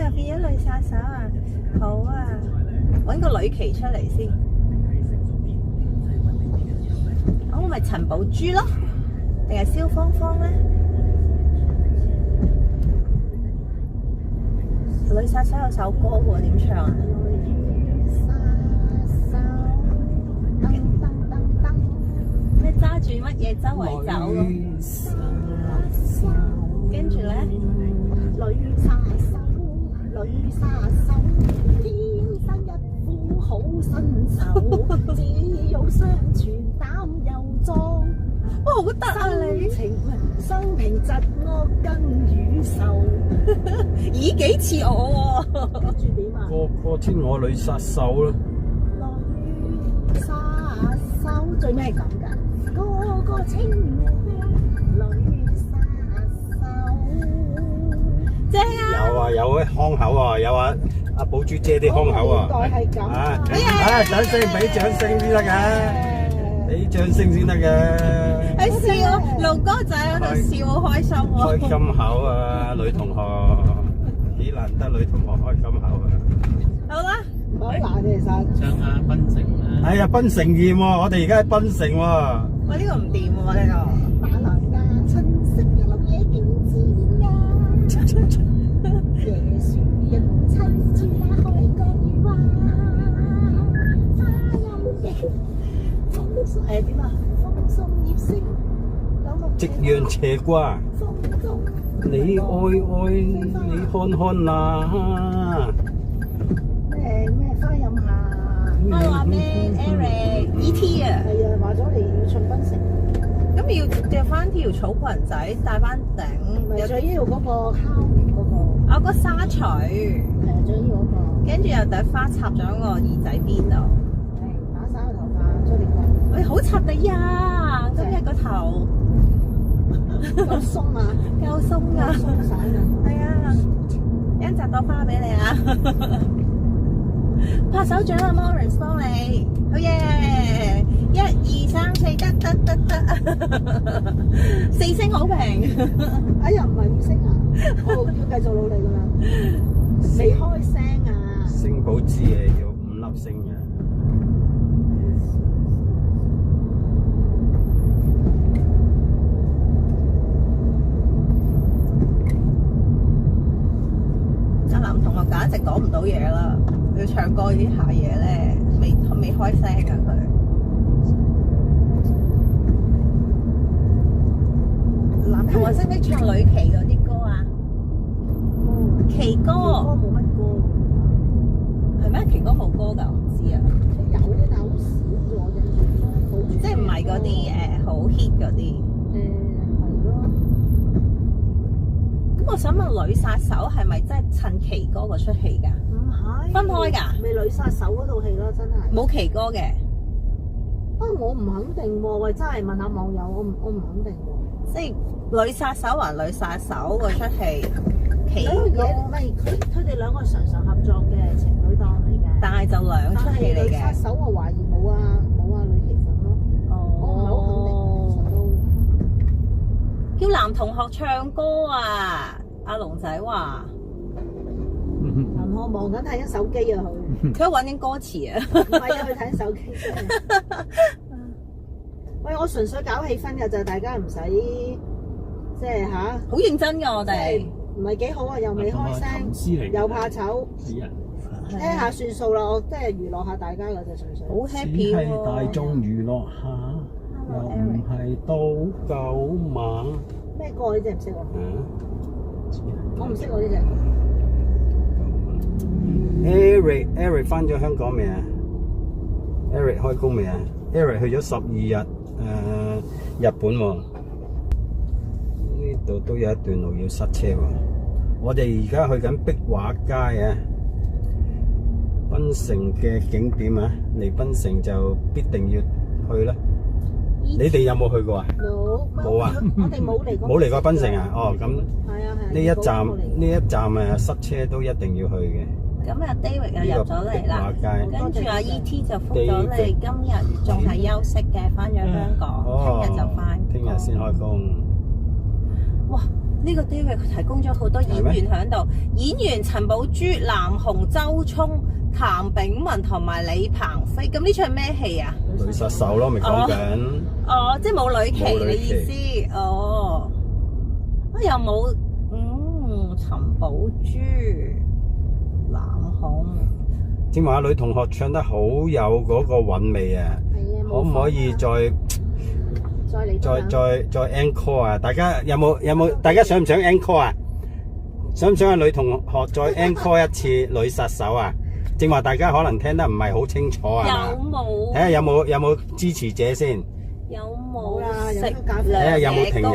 又變咗女殺手啊！好啊，揾個女騎出嚟先。我咪陳寶珠咯，定係蕭芳芳咧？女殺手有首歌喎，點唱啊？咩揸住乜嘢周圍走咁？跟住咧，女殺手，天生一副好身手，只有雙全膽又壯。哇，好得啊你！生平疾惡更與仇。咦，幾似我喎？跟住點啊？個稱我女殺手啦。女殺手最尾係咁㗎，個稱我女殺手。正啊！有啊，腔口啊，有啊，阿寶珠姐啲腔口啊。年代係咁啊！掌聲俾掌聲先得㗎，俾掌聲先得㗎。喺笑，龍哥仔喺度笑，好開心喎！開金口啊，女同學，幾難得女同學開金口啊！好啦，唔好難其實。唱下檳城啦。係啊，檳城驗喎，我哋而家喺檳城喎。喂，呢個唔掂喎，呢個。打狼家親戚一粒嘢景致啊！椰樹人親住那海角魚灣，花音嘅風點啊？風送葉色，夕陽斜掛，你愛你看看啦。咩花音下？ Hello， man Eric E.T. 啊，係啊，話咗嚟要出檳城，咁要着翻條草裙仔，戴翻頂，咪最要嗰個烤嗰個，有個沙錘，係最要嗰個，跟住有朵花插咗喺個耳仔邊度。係打散個頭髮，出嚟棍，喂，好插地啊！今日個頭夠鬆啊，夠鬆啊！鬆散啊，係啊，一紮朵花俾你啊！拍手掌啊 ，Lawrence 幫你，好嘢！1、2、3、4，得，4星好評。哎呀，唔係5星啊，我要繼續努力㗎啦，未開聲啊，星寶支嘢要5粒星嘅。阿男同學簡直講唔到嘢啦，佢唱歌呢下嘢咧，未開聲啊佢。男同學識唔識唱呂奇嗰啲歌啊？奇歌歌冇乜歌，係咩？奇歌冇歌㗎，我唔知啊。佢有嘅，但係好少咗我印象中，即係唔係嗰啲好 hit 嗰啲。係咯。咁我想問女殺手係咪真係趁奇哥嗰出戲㗎？唔係分開㗎？咪女殺手嗰套戲咯，真係。冇奇哥嘅，我唔肯定喎，喂，真係問下網友，我唔肯定喎。即係女殺手還女殺手嗰出戲，奇嗰個哥，嘢唔係佢哋兩個常常合作嘅情侶檔嚟嘅。但係就兩出戲嚟但係女殺嘅。手我懷疑冇啊呂奇份咯，我唔係好肯定其實都。叫男同學唱歌啊！阿龍仔話男學忙緊睇緊手機啊佢。佢揾緊歌詞啊！唔係啊，佢睇緊手機啫。喂，我純粹搞氣氛嘅就大家唔使即係吓，好認真㗎我哋。唔係幾好啊，又未開聲，又怕醜，聽下算數啦。我即係娛樂下大家嘅啫，純粹。好 happy 只係大眾娛樂下，又唔係賭狗馬。咩歌呢隻唔識喎？我唔識喎呢隻。Eric 翻咗香港未啊 ？Eric 開工未啊 ？Eric 去咗12日日本喎。呢度都有一段路要塞車喎。我哋而家去緊壁畫街啊，檳城嘅景點啊，嚟檳城就必定要去啦。你哋有冇去過啊？冇啊！我哋冇嚟過。冇嚟過檳城啊？哦，咁係啊係。呢一站塞車都一定要去嘅。咁阿 David 又入咗嚟啦，跟住阿 E.T 就覆咗你，今日仲係休息嘅，翻咗香港，聽日就翻。聽日先開工。哇！呢個 David 提供咗好多演員喺度，演員陳寶珠、南紅、周聰、譚炳文同埋李鵬飛。咁呢場咩戲啊？女殺手咯，咪講緊。哦，即係冇女旗你意思？哦，啊又冇，陳寶珠、南紅。正話女同學唱得好有嗰個韻味啊！可唔可以再 encore 啊？大家有冇？大家想唔想 encore 啊？想唔想女同學再 encore 一次女殺手啊？正話大家可能聽得唔係好清楚啊？有冇？睇下有冇支持者先。有冇食睇下有冇停友？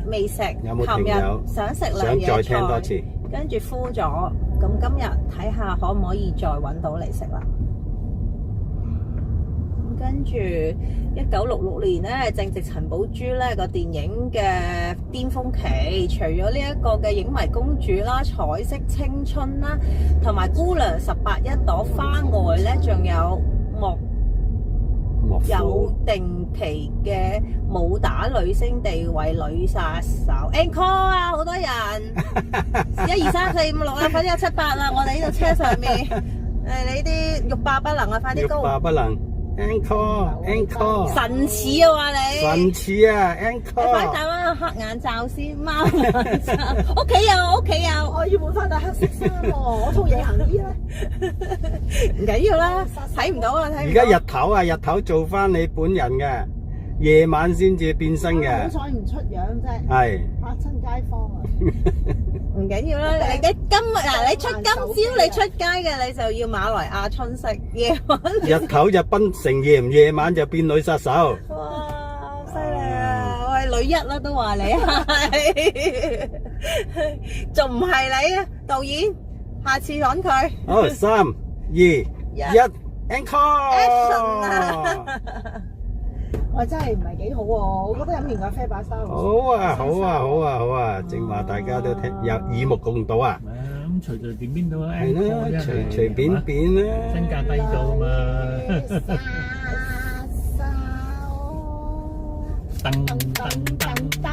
未食。有冇停友？想食兩嘢想再聽多次。跟住敷咗，咁今日睇下可唔可以再揾到嚟食啦。跟住1966年咧，正值陳寶珠咧個電影嘅巔峰期，除咗呢一個嘅影迷公主啦、彩色青春啦，同埋姑娘18一朵花外咧，仲有有定期嘅武打女星地位女殺手 encore 啊！好多人1、2、3、4、5、6啊，快啲有7、8啦！我哋呢度車上面你啲欲罷不能啊，快啲高！欲罷不能 encore 神似啊話你！神似啊 encore！ 你快戴翻個黑眼罩先，貓眼罩。屋企有，我要換翻對黑色衫喎，我套夜行衣咧。唔緊要啦，睇唔到啊，睇唔到。而家日頭做翻你本人嘅，夜晚先至變身嘅。好彩唔出樣啫，係嚇親街坊啊！唔緊要啦，你今朝你出街嘅，你就要馬來亞春色，夜晚日頭就檳城夜，夜晚就變女殺手。哇，犀利啊！我係女一啦，都話你係，仲唔係你啊？導演，下次揾佢。好，3、2、1 ，encore！ 我真係唔係幾好喎，我覺得飲完咖啡把聲好啊！正話大家都聽有耳目共睹啊！咁隨便邊度啊？係啦，隨便啦，身價低咗啊嘛！噔噔噔噔，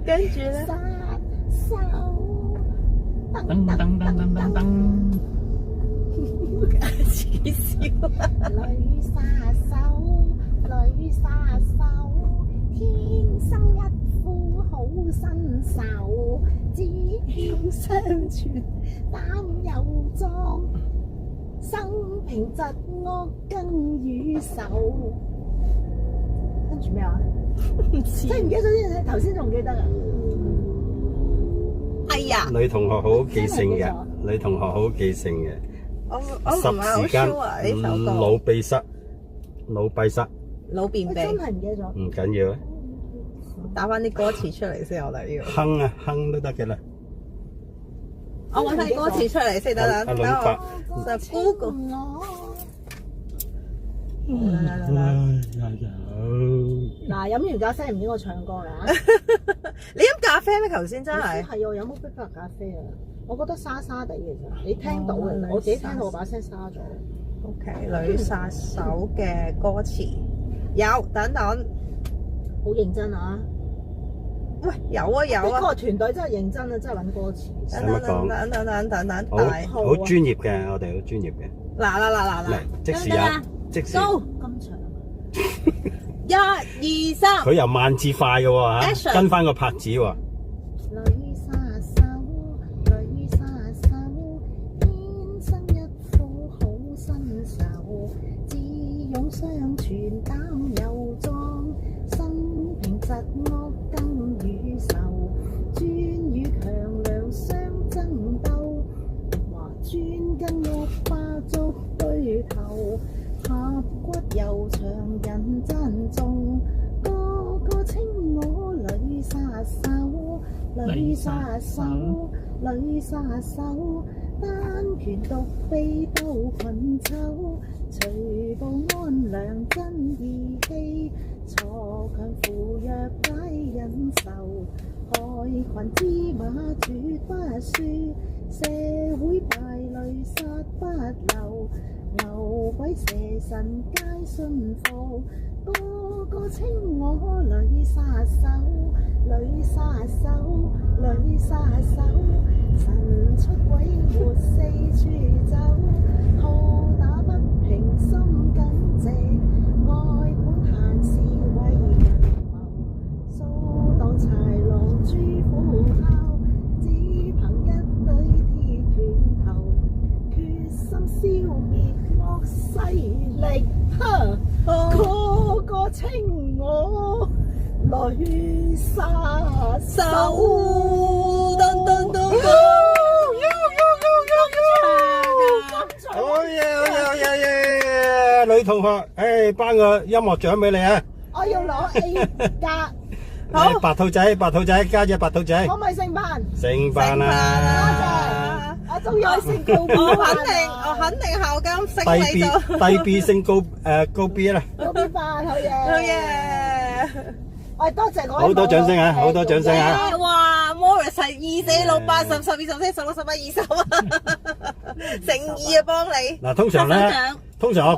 跟住咧，噔噔噔噔噔噔。黐線啊！女殺手，天生一副好身手，只欠相傳膽又壯，生平疾惡更與仇。跟住咩話？真係唔記得咗先，頭先仲記得啊！哎呀，女同學好記性嘅，我唔係好 sure 啊呢首歌。腦閉塞，腦便秘，真係唔記得咗。唔緊要啊，打翻啲歌詞出嚟先，我哋要。哼都得嘅啦。我揾翻啲歌詞出嚟先得啦。阿倫伯就 Google。嗱，飲完咖啡唔應該唱歌㗎。你飲咖啡咩？頭先真係。係我飲杯白咖啡啊！我覺得沙沙地嘅咋，你聽到嘅，我自己聽到我把聲沙咗。OK，女殺手嘅歌詞有，等等，好認真啊！喂，有啊，呢個團隊真係認真啊，真係揾歌詞。等，好專業嘅，我哋好專業嘅。嗱，即時有，即時。高咁長。1、2、3。佢由慢至快嘅喎嚇，跟翻個拍子喎。女殺手，天生一副好身手，智勇雙全膽又壯，生平疾惡更與仇，專與強梁相爭鬥，話專跟惡霸捉對頭，合骨又長人珍重，個個稱我女殺手。女殺手，單拳獨臂鬥群醜，除暴安良真義氣，鋤強扶弱解人仇，害群之馬絕不輸，社會敗類殺不留，牛鬼蛇神皆信服，個個個稱我女殺手，女殺手，女殺手，神出鬼沒四處走，好打不平心緊直，愛管閒事為人謀，掃蕩豺狼豬虎豹，只憑一對鐵拳頭，決心消滅惡勢力。個個稱我女殺手。好嘢！女同學，頒個音樂獎俾你啊！我要攞 A 加，白兔仔，家姐白兔仔，可唔可以升班？升班啦！我終於可以升高 B 我肯定校監升你就低 B 升高 B 啦！高 B 班，好嘢！好嘢！喂，多謝我好多掌聲啊！好多掌聲啊！哇 ，Morris 係246810 1214 16 18 20啊，誠意啊幫你。嗱，通常我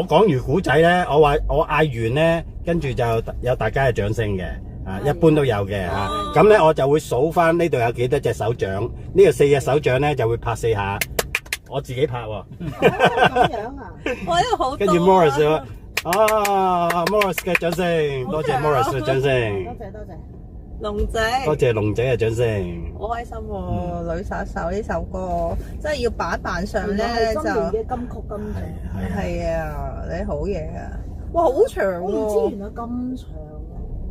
講完古仔咧，我嗌完咧，跟住就有大家嘅掌聲嘅，啊，一般都有嘅嚇。咁咧我就會數翻呢度有幾多隻手掌，呢個4隻手掌咧就會拍4下，我自己拍喎。咁樣啊？哇，呢個好多。跟住 Morris Morris 嘅掌聲，多謝 Morris 嘅掌聲，多謝。龍仔，多謝龍仔嘅掌聲。好開心喎！女殺手呢首歌真係要扮上咧就今年嘅金曲金獎。係啊，你好嘢啊！哇，好長我唔知喎！原來咁長啊！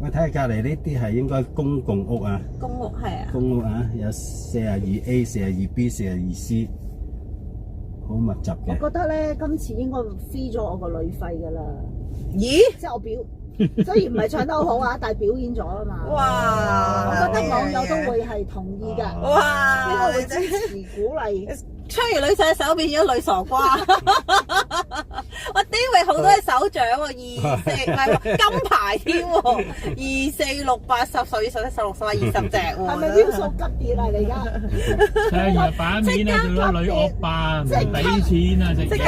我睇下隔離呢啲係應該公共屋啊，公屋係啊，公屋啊，有42A、42B、42C， 好密集我嘅。覺得咧，今次應該 free 咗我個旅費㗎啦。咦？即係我表，雖然唔係唱得好好啊，但係表演咗啊嘛。哇！我覺得網友都會係同意㗎。哇！應該會支持鼓勵。唱完女仔手變咗女傻瓜，我屌你好多隻手掌喎，2、4唔係金牌添喎，2、4、6、8、10、12、11、16、18、20隻喎。係咪標數急跌啊？你而家？係啊，版面啊，做咗女惡霸，唔俾錢啊，直即刻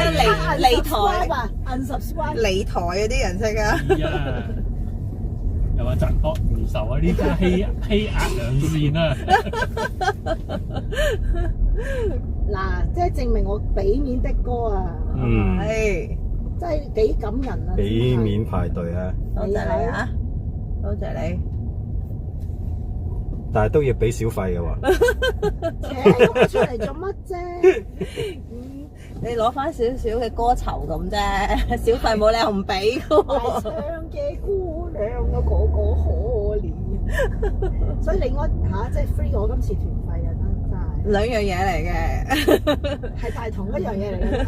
離台啊！unsubscribe 離台嗰啲人識啊！係啊，又話疾惡如仇啊！呢家欺壓良善啊！嗱，即係證明我俾面的歌啊！嗯，係，真係幾感人啊！俾面排隊啊，多謝你啊，多謝你。但係都要俾小費嘅喎。咁我出嚟做乜啫？你攞翻少少嘅歌酬咁啫，小費冇理由唔俾嘅大喎。唱嘅姑娘啊，個個可憐。所以你應該即係 free 我今次團費啊，真係。兩樣嘢嚟嘅，係但係同一樣嘢嚟嘅。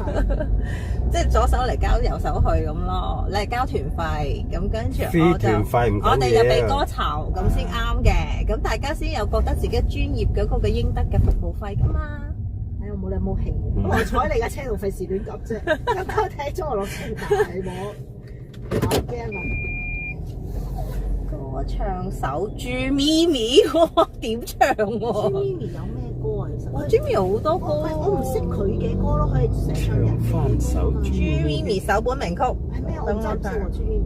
即係左手嚟交右手去咁咯。你係交團費，咁跟住我就團費唔緊要我哋就俾歌酬咁先啱嘅，咁大家先有覺得自己專業嗰個嘅應得嘅服務費噶嘛。我冇你有冇氣？我睬你架車度費事亂噏啫，咁佢踢咗我落車大鑊，我驚啊！歌唱手朱咪咪，哇點唱喎？朱咪咪有咩歌啊？其實哇朱咪咪好多歌，我唔識佢嘅歌咯，佢係成日翻手朱咪咪首本名曲係咩？我唔知喎，朱咪咪。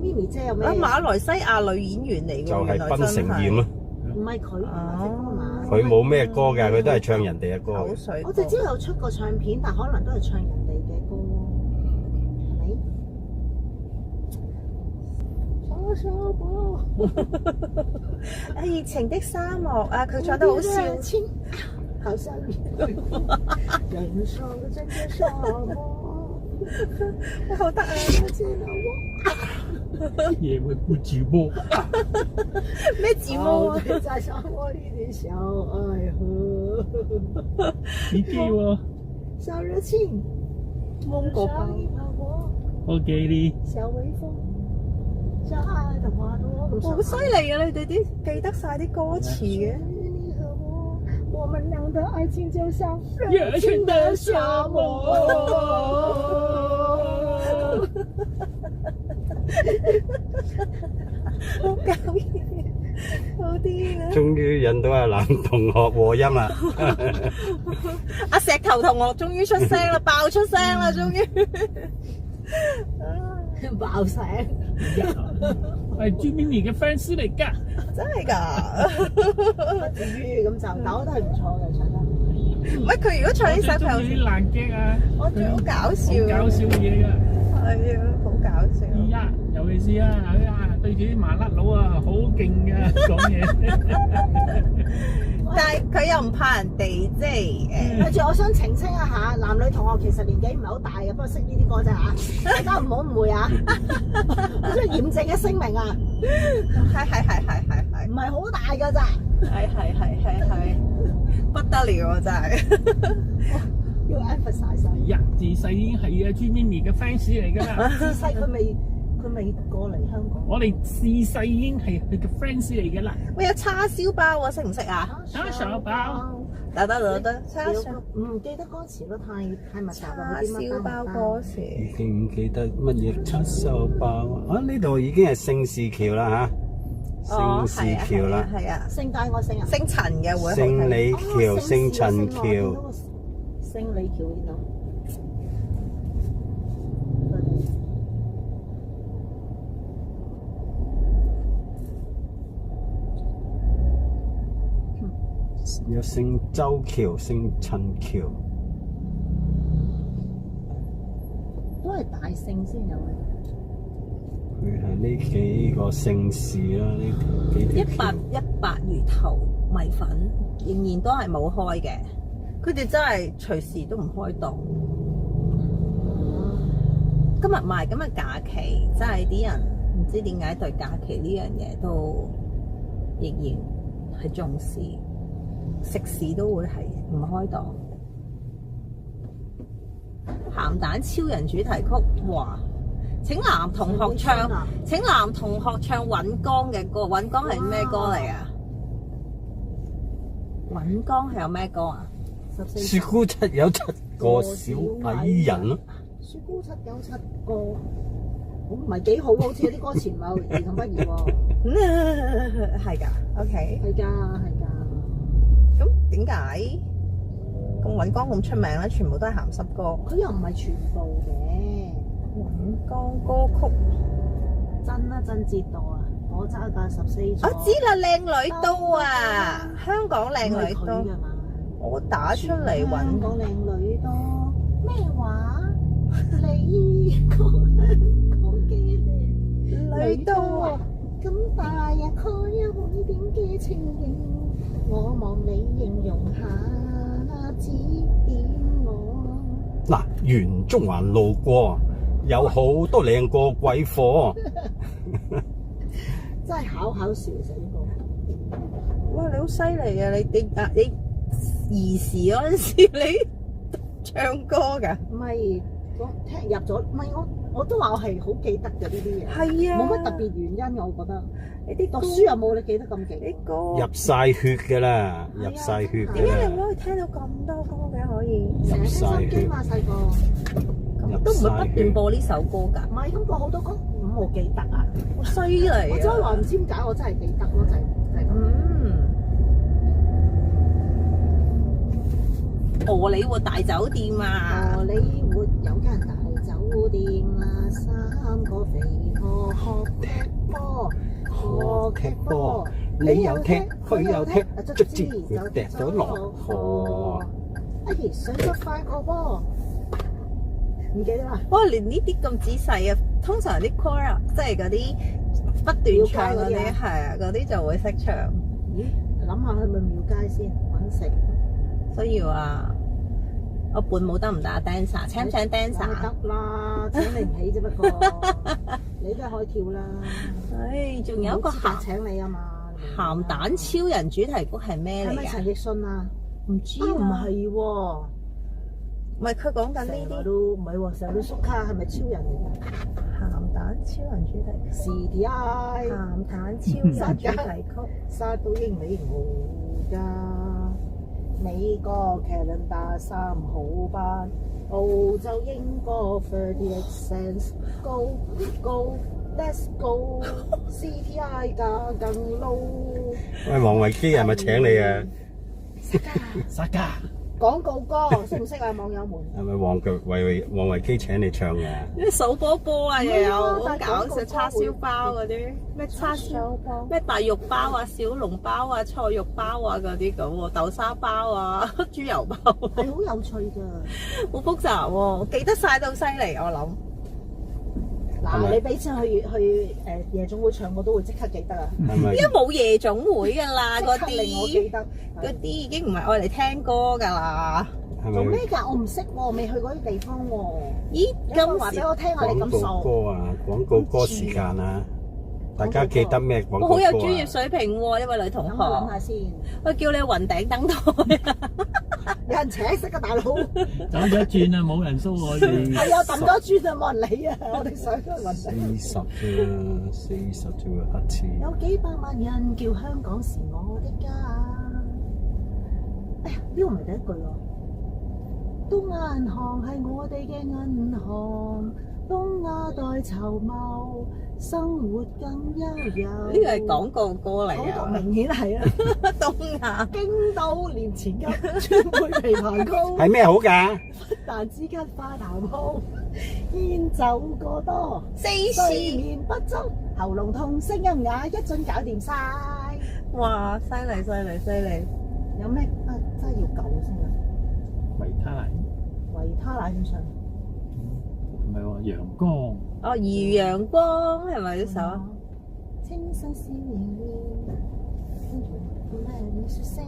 咪咪姐有咩？啊馬來西亞女演員嚟㗎，就係原來檳城艷啊！唔係佢，唔係歌嘛。佢冇咩歌㗎，佢都係唱人哋嘅歌嘅。口水歌。我就知有出過唱片，但可能都係唱人哋嘅歌咯，係咪？熱情的沙漠啊，佢唱得好笑。好像人生的這個沙漠，好得啊！夜會不直播，咩字幕啊？在沙漠裏的小愛河，你記喎，小熱情，蒙古包。我記你。小微風，小愛的花朵。好犀利啊！你哋啲記得晒啲歌詞嘅。你和我們倆的愛情就像熱情的沙漠。好搞嘢，好啲啊！終於引到阿男同學和音啦！阿石頭同學終於出聲啦，爆出聲啦，終於爆聲！係朱咪咪嘅 fans 嚟㗎。真係㗎。不至於咁就，但我都係唔錯嘅唱得。唔係佢如果唱呢首佢我最中意啲爛 gag 啊，我覺得好搞笑，好搞笑嘅嘢㗎。係啊，好搞笑。尤其是啊，對住啲麻甩佬啊，好勁㗎講嘢。但係佢又唔怕人哋即係跟住我想澄清一下，男女同學其實年紀唔係好大嘅，不過識呢啲歌啫嚇，大家唔好誤會啊！我想嚴正嘅聲明啊，係，唔係好大㗎咋，係，不得了啊真係。要 emphasize 晒。自細已經係啊朱咪咪嘅 fans 嚟㗎啦。自細佢未過嚟香港。我哋自細已經係佢嘅 fans 嚟㗎啦。喂，有叉燒包啊，識唔識啊？叉燒包，得，叉燒唔記得歌詞咯，太密集啦。叉燒包歌詞。已經唔記得乜嘢叉燒包啊！呢度已經係聖士橋啦嚇，聖士橋啦，係啊，姓大我姓啊，姓陳嘅會好聖李橋、哦聖陳橋。聖李橋呢度。有聖周橋、聖陳橋，都係大聖先有嘅。佢係呢幾個姓氏啦，呢幾條100魚頭米粉仍然都係冇開嘅，佢哋真係隨時都唔開檔。今日假期，真係啲人唔知點解對假期呢樣嘢都仍然係重視。食肆都會係唔開檔。鹹蛋超人主題曲，哇！請男同學唱尹光嘅歌。尹光係咩歌嚟啊？尹光係有咩歌啊？雪姑七有7個小矮人咯。雪姑七有7個，好唔係幾好，好似有啲歌詞唔係兒童不宜喎。係㗎，OK。係㗎。咁點解咁尹光咁出名咧？全部都係鹹濕歌。佢又唔係全部嘅。尹光歌曲真折墮啊！我揸架14座。我知啦，靚女都啊，香港靚女多。我打出嚟揾香港靚女多咩話？你講香港嘅靚女多啊！咁大啊，佢有每點嘅情形，我望你形容下，指點我。嗱，沿中環路過，有好多靚過鬼貨。真係考笑死個！哇，你好犀利啊！你兒時嗰陣時你唱歌㗎？唔係聽入咗，唔係我都話我係好記得嘅呢啲嘢。係啊，冇乜特別原因我覺得。你啲讀書又冇你記得咁勁。啲歌入晒血㗎啦，入晒血㗎點解你啦。可以聽到咁多歌嘅？可以成日聽心機嘛，細個。咁都唔會不斷播呢首歌㗎。唔係咁播好多歌，咁我記得啊。好犀利啊！我只可以話唔知點解，我真係記得咯，就係咁。荷里活大酒店啊！荷里活有間大酒店啊，3個肥婆學踢波，學踢波，你又踢，佢又踢，卒之就踢咗落河。哎，上咗快個波，唔記得啦。哇！連呢啲咁仔細啊，通常啲 core 即係嗰啲不斷唱嗰啲，係啊，嗰啲就會識唱。咦？諗下去咪廟街先揾食。所以話我伴舞得唔得啊 ？dancer 請唔請 dancer？得啦，請你唔起啫，不過你都係可以跳啦。唉，仲有一個請你啊嘛。鹹蛋超人主題曲係咩嚟㗎？係咪陳奕迅啊？唔知唔啊，係喎。唔係佢講緊呢啲都唔係喎，成日都縮卡係咪超人嚟㗎？鹹蛋超人主題曲。CDI 鹹蛋超人主題曲。殺到英美豪家，美國 Canada 3號班，澳洲英國38 cents，Go Go Let's Go CTI 價更 low。喂，黃維基係咪請你啊？沙家，廣告歌識唔識啊？網友們係咪黃維基請你唱嘅？啲數波波啊，又有好但係搞笑廣告歌叉燒包嗰啲，咩叉燒包咩大肉包啊、小籠包啊、菜肉包啊嗰啲咁喎，豆沙包啊、豬油包，係好有趣㗎。好複雜喎，記得晒到犀利我諗。嗱，你俾錢去夜總會唱，我都會即刻記得啊！係咪依？家冇夜總會㗎啦，嗰即刻令我記啲得。嗰啲已經唔係愛嚟聽歌㗎啦。係咪做咩㗎？我唔識喎，未去過啲地方喎。咦，你可唔可以話俾咁我聽下你廣告咁熟？歌啊？廣告歌時間啊！大家記得咩廣告歌啊？我好有專業水平喎，呢位女同等我諗學。下先。我叫你雲頂燈台啊！有人請食啊，大佬。走咗一轉啊，冇人蘇我哋。係啊，抌咗轉就冇人理啊！我哋上咗雲頂。 40啫喎，黑字。有幾百萬人叫香港是我的家。哎呀，呢個唔係第一句喎。東亞銀行係我哋嘅銀行，東亞代籌謀，生活更悠悠。呢個係廣告歌嚟廣告啊！明顯係啊！東亞京都連前吉，川貝枇杷膏，係咩好㗎？但之吉花頭好，煙酒過多，四睡時，眠不足，喉嚨痛，聲音啞，一樽搞掂晒。哇！犀利犀利犀利！有咩啊？真係要救先啊！維他奶，維他奶點唱？唔係喎，陽光。哦，如陽光係咪呢首啊？清新笑盈盈，跟住咩説聲？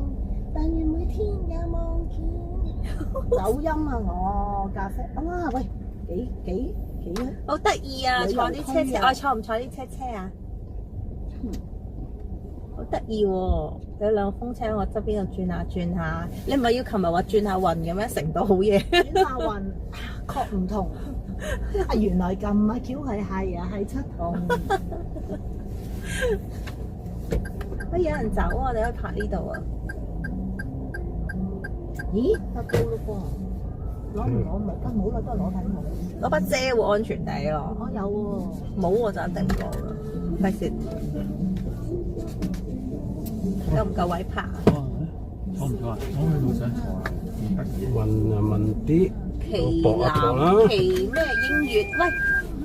但願每天也望見。走音啊！我咖啡啊！喂，幾好得意啊！旅遊坐啲車車，區啊我坐唔坐啲車車啊？好得意喎！有兩個風車喺我側邊度轉下轉下。你唔係要琴日話轉下運嘅咩？成到好嘢。轉下運確唔同。啊，原來咁啊，橋係七同。乜有人走啊？我哋可以拍呢度啊！咦？得到咯噃，攞唔攞冇？啊冇啦，都係攞睇冇。攞把遮喎，安全啲咯。我有喎。冇我就一定冇啦，費事夠唔夠位拍啊？哇，坐唔坐啊？我去路上坐啊，唔得嘅。問啊問啲，旗搏一搏啦南旗咩英苑？喂，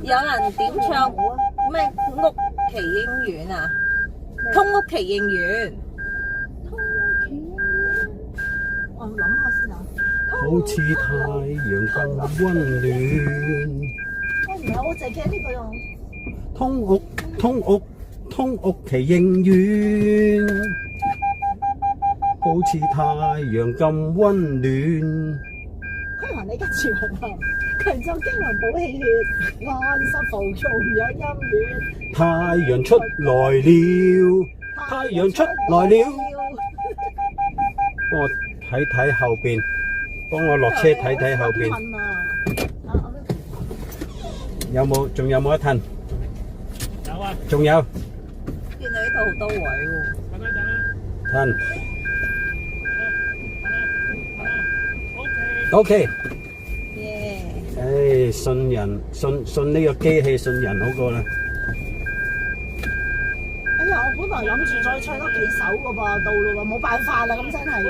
有人點唱咩屋旗英苑啊？通屋旗應苑，我諗下先啊。好似太陽咁溫暖。我原來我淨係記得呢句喎。通屋旗應苑，好似太陽咁溫暖。驅寒你吉持雲頭，強壯經綸補氣血，安心服從養陰暖。太陽出來了，太陽出來了。幫我睇睇後邊，幫我落車睇睇後邊，仲有冇一褪？有啊，仲有見到呢度好多位喎。等一陣啊，褪。好 OK，耶！唉，信人，信呢個機器，信人好過啦。哎呀，我本來諗住再唱多幾首㗎噃，到咯喎，冇辦法啦，咁真係。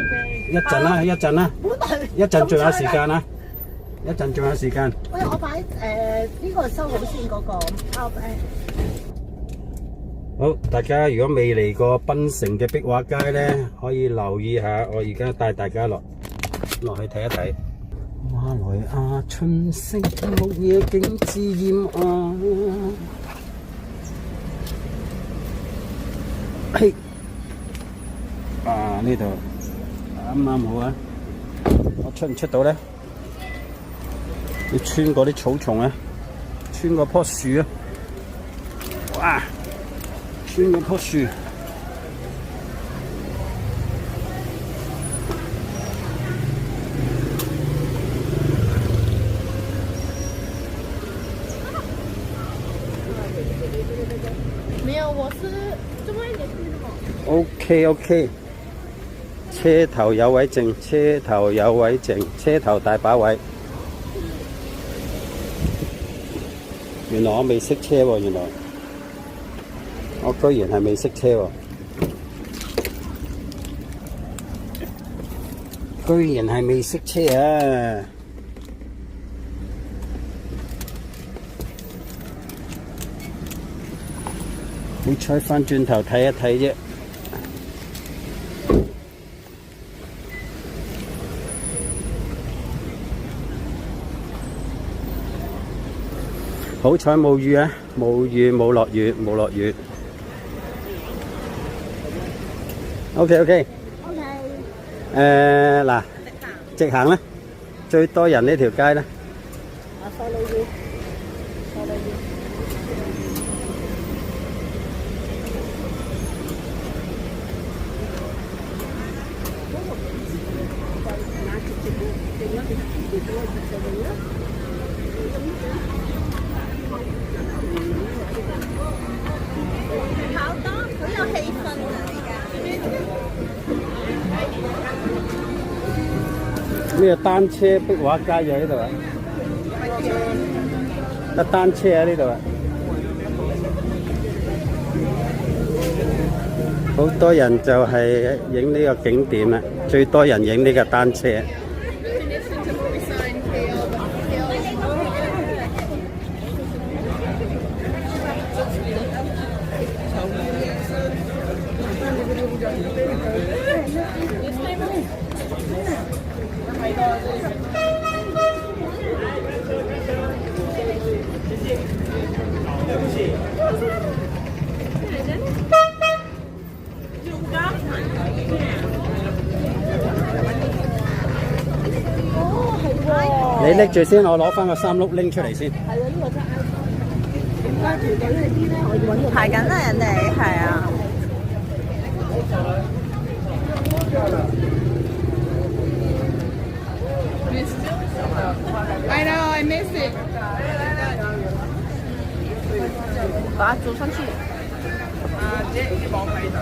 一陣啦，一陣啦，本來一陣仲有時間啦，一陣仲有時間。喂，我擺呢個收好先嗰個。好，大家如果未嚟過檳城嘅壁畫街咧，可以留意下。我而家帶大家落去睇一睇。馬來亞春色綠野景致豔啊！嘿，啊呢度啱啱好啊！我出唔出到咧？要穿過啲草叢啊，穿過棵樹啊！哇！穿過棵樹。沒有，我是這麼一點去的嘛。OK，車頭有位剩，車頭有位剩，車頭大把位。原來我未識車喎，原來我居然係未識車喎。居然係未熄車啊！好彩翻轉頭睇一睇啫。好彩冇雨啊！冇雨，冇落雨，冇落雨。OK。嗱，直行啦，最多人呢條街啦。好多，好有氣氛啊！呢個單車壁畫街就喺呢度啊，得單車喺呢度啊，好多人就係影呢個景點啊，最多人影呢個單車。你拎住先，我攞翻個3碌拎出嚟先。排緊啦，人哋係啊。I know, I miss it. 把它煮上去。啊，即係啲網喺度。